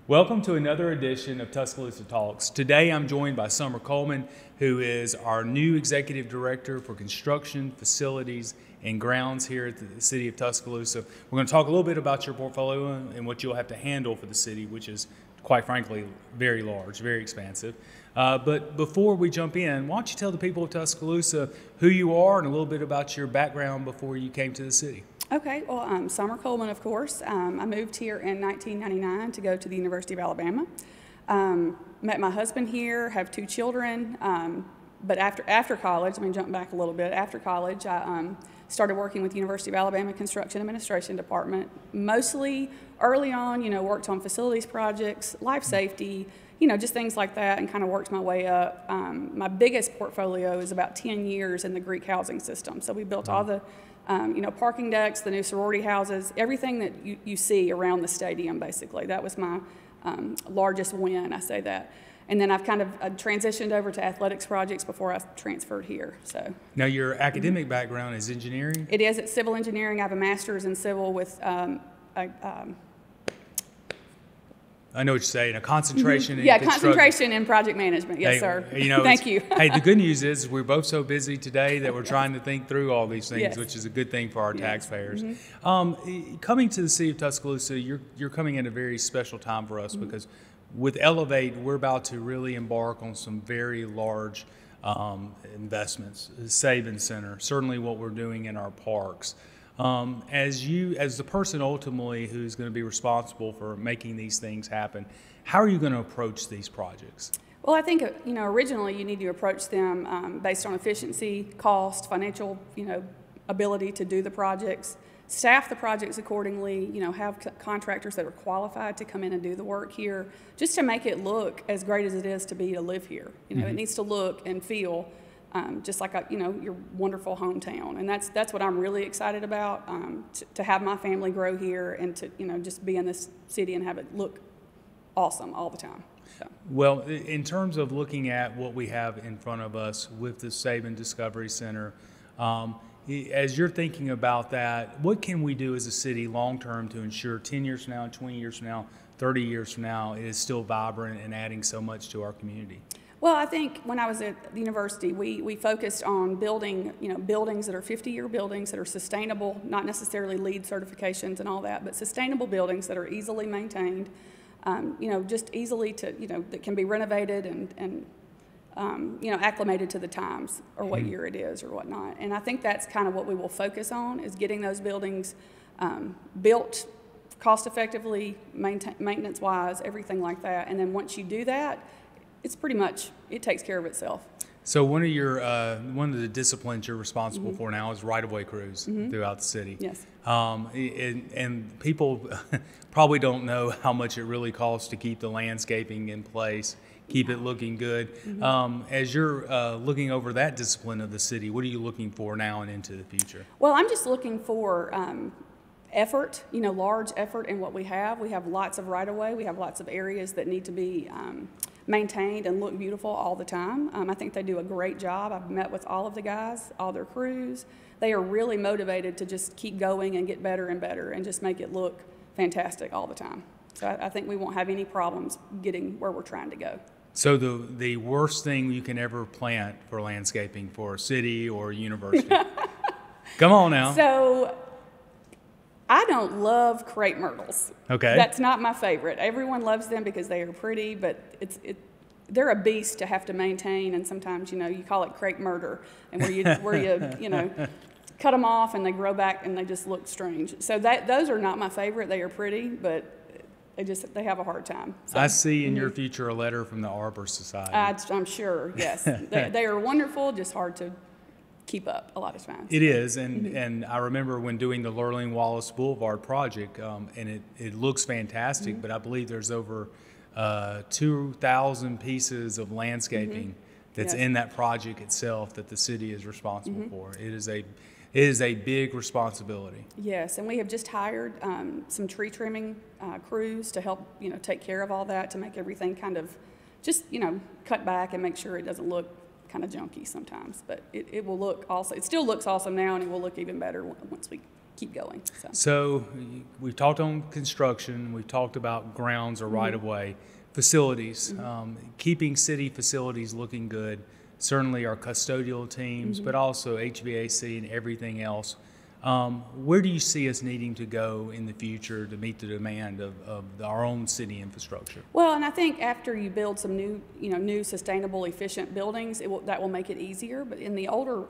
Welcome to another edition of Tuscaloosa Talks. Today I'm joined by Sommer Coleman, who is our new Executive Director for Construction, Facilities, and Grounds here at the City of Tuscaloosa. We're going to talk a little bit about your portfolio and what you'll have to handle for the city, which is, quite frankly, very large, very expansive. But before we jump in, why don't you tell the people of Tuscaloosa who you are and a little bit about your background before you came to the city? Okay, well, I'm Sommer Coleman, of course. I moved here in 1999 to go to the University of Alabama. Met my husband here, have two children, but after college, let me jump back a little bit. After college, I started working with the University of Alabama Construction Administration Department. Mostly early on, worked on facilities projects, life safety, just things like that, and kind of worked my way up. My biggest portfolio is about 10 years in the Greek housing system. So we built all the parking decks, the new sorority houses, everything that you see around the stadium, basically. That was my largest win, I say that. And then I've kind of transitioned over to athletics projects before I transferred here. So now your academic background is engineering? It is. It's civil engineering. I have a master's in civil with I know what you're saying, a concentration in concentration in project management. Yes, sir. Thank you. Hey, the good news is we're both so busy today that we're trying to think through all these things, Yes. which is a good thing for our taxpayers. Coming to the city of Tuscaloosa, you're coming at a very special time for us because with Elevate, we're about to really embark on some very large investments. Savings Center, certainly what we're doing in our parks. As the person ultimately who's going to be responsible for making these things happen, how are you going to approach these projects? Well, I think, originally you need to approach them based on efficiency, cost, financial, ability to do the projects, staff the projects accordingly, have contractors that are qualified to come in and do the work here, just to make it look as great as it is to live here. It needs to look and feel just like your wonderful hometown, and that's what I'm really excited about. To have my family grow here and to just be in this city and have it look awesome all the time. So. Well, in terms of looking at what we have in front of us with the Saban Discovery Center, as you're thinking about that, what can we do as a city long term to ensure 10 years from now, 20 years from now, 30 years from now, it is still vibrant and adding so much to our community? Well, I think when I was at the university, we focused on building, buildings that are 50-year buildings that are sustainable, not necessarily LEED certifications and all that, but sustainable buildings that are easily maintained, just easily that can be renovated and acclimated to the times or what year it is or whatnot. And I think that's kind of what we will focus on, is getting those buildings built cost effectively, maintenance-wise, everything like that. And then once you do that, it's pretty much, it takes care of itself. So one of the disciplines you're responsible for now is right-of-way crews throughout the city. Yes. And people probably don't know how much it really costs to keep the landscaping in place, keep it looking good. As you're looking over that discipline of the city, what are you looking for now and into the future? Well, I'm just looking for effort, large effort in what we have. We have lots of right-of-way. We have lots of areas that need to be maintained and look beautiful all the time. I think they do a great job. I've met with all of the guys, all their crews. They are really motivated to just keep going and get better and better and just make it look fantastic all the time. So I think we won't have any problems getting where we're trying to go. So the worst thing you can ever plant for landscaping for a city or a university? Come on now. So I don't love crepe myrtles. Okay. That's not my favorite. Everyone loves them because they are pretty, but they're a beast to have to maintain, and sometimes you call it crepe murder, and where you cut them off and they grow back and they just look strange. So those are not my favorite. They are pretty, but they have a hard time. So, I see in your future a letter from the Arbor Society. I'm sure. Yes, they are wonderful. Just hard to keep up a lot of times. It is, and I remember when doing the Lurleen Wallace Boulevard project, and it looks fantastic, but I believe there's over 2,000 pieces of landscaping that's in that project itself that the city is responsible for. It is a big responsibility. Yes, and we have just hired some tree trimming crews to help take care of all that, to make everything kind of just cut back and make sure it doesn't look kind of junky sometimes, but it will look also. It still looks awesome now, and it will look even better once we keep going. So we've talked on construction, we've talked about grounds or right-of-way, facilities, keeping city facilities looking good, certainly our custodial teams, but also HVAC and everything else. Where do you see us needing to go in the future to meet the demand of our own city infrastructure? Well, and I think after you build some new sustainable, efficient buildings, that will make it easier. But in the older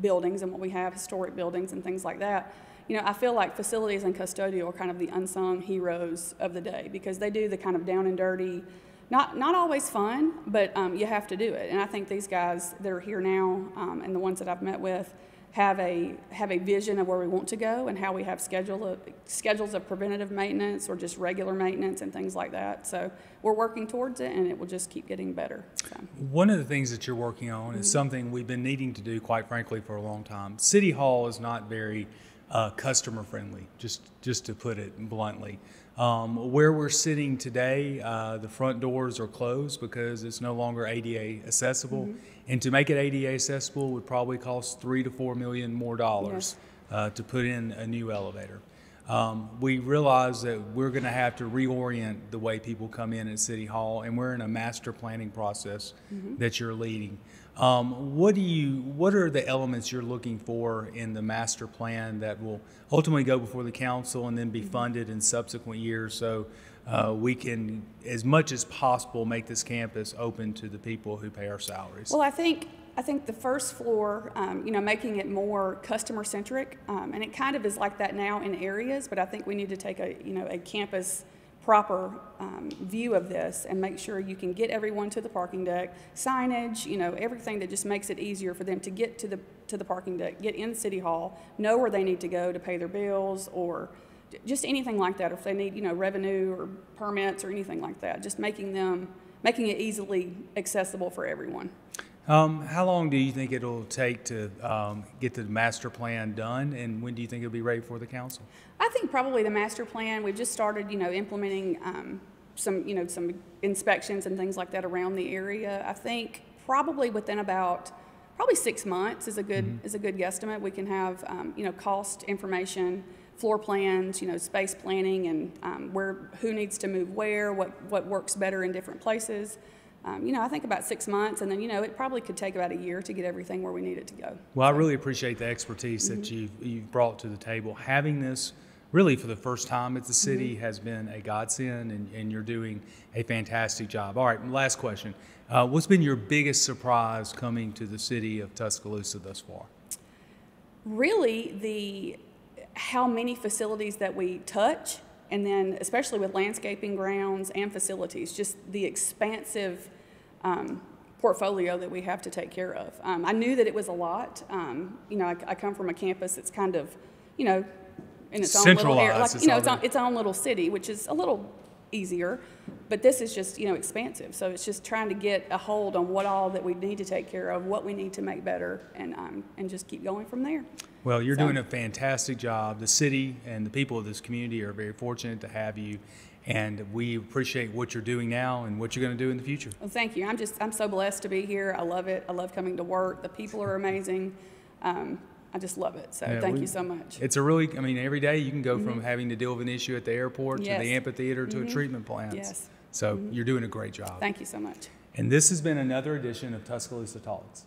buildings and what we have, historic buildings and things like that, I feel like facilities and custodial are kind of the unsung heroes of the day, because they do the kind of down and dirty, not always fun, but you have to do it. And I think these guys that are here now and the ones that I've met with have a vision of where we want to go and how we have schedules of preventative maintenance or just regular maintenance and things like that. So we're working towards it, and it will just keep getting better. So. One of the things that you're working on is something we've been needing to do, quite frankly, for a long time. City Hall is not very customer friendly, just to put it bluntly. Where we're sitting today, the front doors are closed because it's no longer ADA accessible. And to make it ADA accessible would probably cost $3 to $4 million more dollars to put in a new elevator. We realize that we're going to have to reorient the way people come in at City Hall, and we're in a master planning process that you're leading. What are the elements you're looking for in the master plan that will ultimately go before the council and then be funded in subsequent years, so we can, as much as possible, make this campus open to the people who pay our salaries? Well, I think the first floor, making it more customer centric, and it kind of is like that now in areas, but I think we need to take a campus proper view of this and make sure you can get everyone to the parking deck, signage, everything that just makes it easier for them to get to the parking deck, get in City Hall, know where they need to go to pay their bills, or just anything like that. If they need, revenue or permits or anything like that, just making it easily accessible for everyone. How long do you think it'll take to get the master plan done, and when do you think it'll be ready for the council? I think probably the master plan. We've just started, implementing some inspections and things like that around the area. I think probably within about 6 months is a good guesstimate. We can have cost information, floor plans, space planning, and who needs to move where, what works better in different places. I think about 6 months, and then, it probably could take about a year to get everything where we need it to go. Well, I really appreciate the expertise that you've brought to the table. Having this really for the first time at the city has been a godsend, and you're doing a fantastic job. All right, last question. What's been your biggest surprise coming to the city of Tuscaloosa thus far? Really, how many facilities that we touch, and then especially with landscaping, grounds, and facilities, just the expansive portfolio that we have to take care of. I knew that it was a lot. I come from a campus that's kind of, in its own little area, its own little city, which is a little easier. But this is just, expansive. So it's just trying to get a hold on what all that we need to take care of, what we need to make better, and just keep going from there. Well, you're doing a fantastic job. The city and the people of this community are very fortunate to have you, and we appreciate what you're doing now and what you're going to do in the future. Well, thank you. I'm so blessed to be here. I love it. I love coming to work. The people are amazing. I just love it. So thank you so much. It's every day you can go from having to deal with an issue at the airport to the amphitheater to a treatment plant. Yes. So you're doing a great job. Thank you so much. And this has been another edition of Tuscaloosa Talks.